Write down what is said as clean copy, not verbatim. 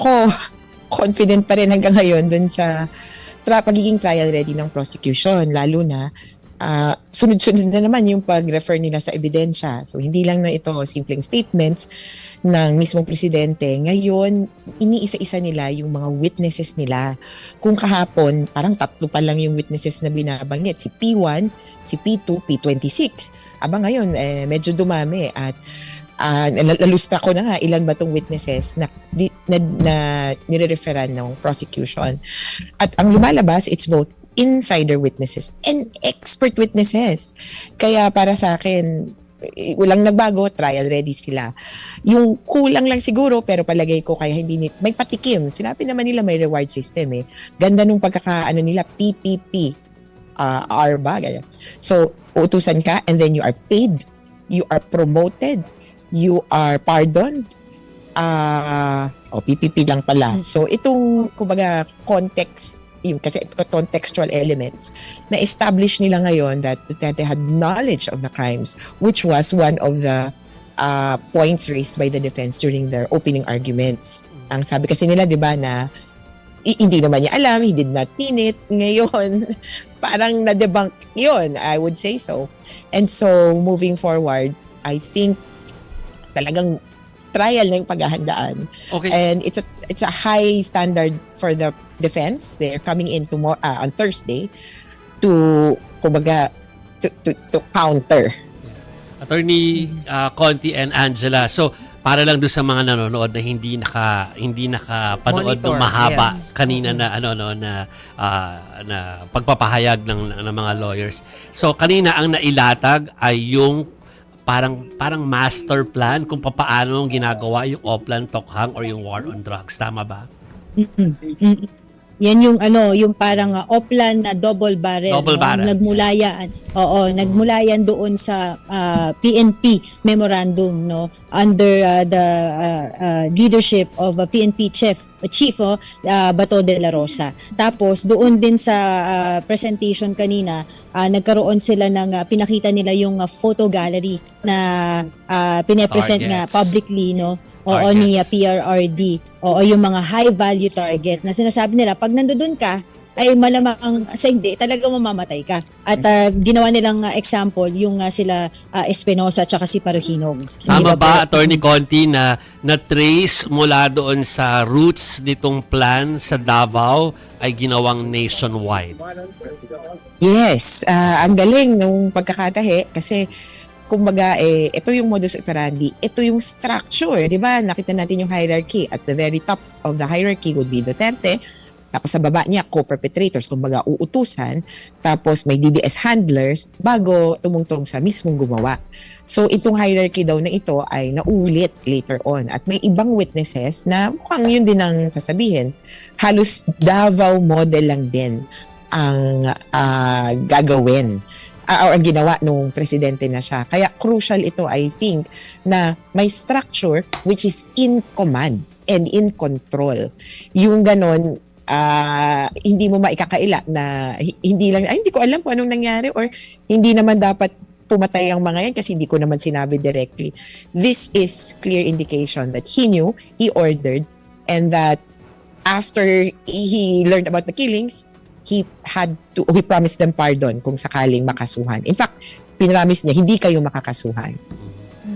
ako confident pa rin hanggang ngayon dun sa pagiging trial ready ng prosecution, lalo na sunod-sunod na naman yung pag-refer nila sa ebidensya. So hindi lang na ito simpleng statements ng mismong presidente. Ngayon, iniisa-isa nila yung mga witnesses nila. Kung kahapon, parang 3 pa lang yung witnesses na binabanggit. Si P1, si P2, P26. Aba ngayon, medyo dumami at nalusta ko na nga ilan ba itong witnesses na nire-referan ng prosecution. At ang lumalabas, it's both insider witnesses and expert witnesses. Kaya para sa akin, walang nagbago, trial ready sila. Yung kulang lang siguro, pero palagay ko kaya hindi may patikim. Sinabi naman nila may reward system eh. Ganda nung pagkakaano nila, PPP. R ba? Ganyan. So, uutusan ka and then you are paid, you are promoted, you are pardoned. PPP lang pala. So, itong, kumbaga, context yung kasi contextual elements na establish nila ngayon that Duterte had knowledge of the crimes, which was one of the points raised by the defense during their opening arguments. Ang sabi kasi nila, di ba, na hindi naman niya alam, he did not mean it. Ngayon, parang na-debunk yun, I would say so. And so, moving forward, I think talagang trial na yung paghahandaan. Okay. And it's a high standard for the defense. They're coming in tomorrow on Thursday to kumbaga to counter. Attorney Conti and Angela. So para lang doon sa mga nanonood na hindi nakapanood ng mahaba kanina na na pagpapahayag ng mga lawyers. So kanina ang nailatag ay yung parang master plan kung paano ginagawa yung Oplan Tokhang or yung war on drugs. Tama ba? Yan yung yung parang Oplan na double barrel. Nagmula yan. Oo, nagmula yan doon sa PNP memorandum under the leadership of PNP Chief Bato de la Rosa. Tapos doon din sa presentation kanina, nagkaroon sila ng pinakita nila yung photo gallery na pine-present nga publicly ni PRRD. Yung mga high value target na sinasabi nila pag nandoon ka ay malamang sa hindi talaga mamamatay ka. At ginawa nilang example yung sila Espinosa at saka si Paruhinog. Tama ba, Attorney Conti, na trace mula doon sa roots nitong plan sa Davao ay ginawang nationwide? Yes, ang galing nung pagkakatahe kasi kumbaga ito yung modus operandi, ito yung structure, di ba? Nakita natin yung hierarchy. At the very top of the hierarchy would be Duterte. Tapos sa baba niya, co-perpetrators, kumbaga uutusan. Tapos may DDS handlers bago tumungtong sa mismong gumawa. So itong hierarchy daw na ito ay naulit later on. At may ibang witnesses na mukhang yun din ang sasabihin. Halos Davao model lang din ang gagawin or ang ginawa nung presidente na siya. Kaya crucial ito, I think, na may structure which is in command and in control. Yung ganon, hindi mo maikakaila na hindi ko alam kung anong nangyari or hindi naman dapat pumatay ang mga yan kasi hindi ko naman sinabi directly. This is clear indication that he knew, he ordered, and that after he learned about the killings, he promised them pardon kung sakaling makasuhan. In fact, pinramis niya, hindi kayo makakasuhan.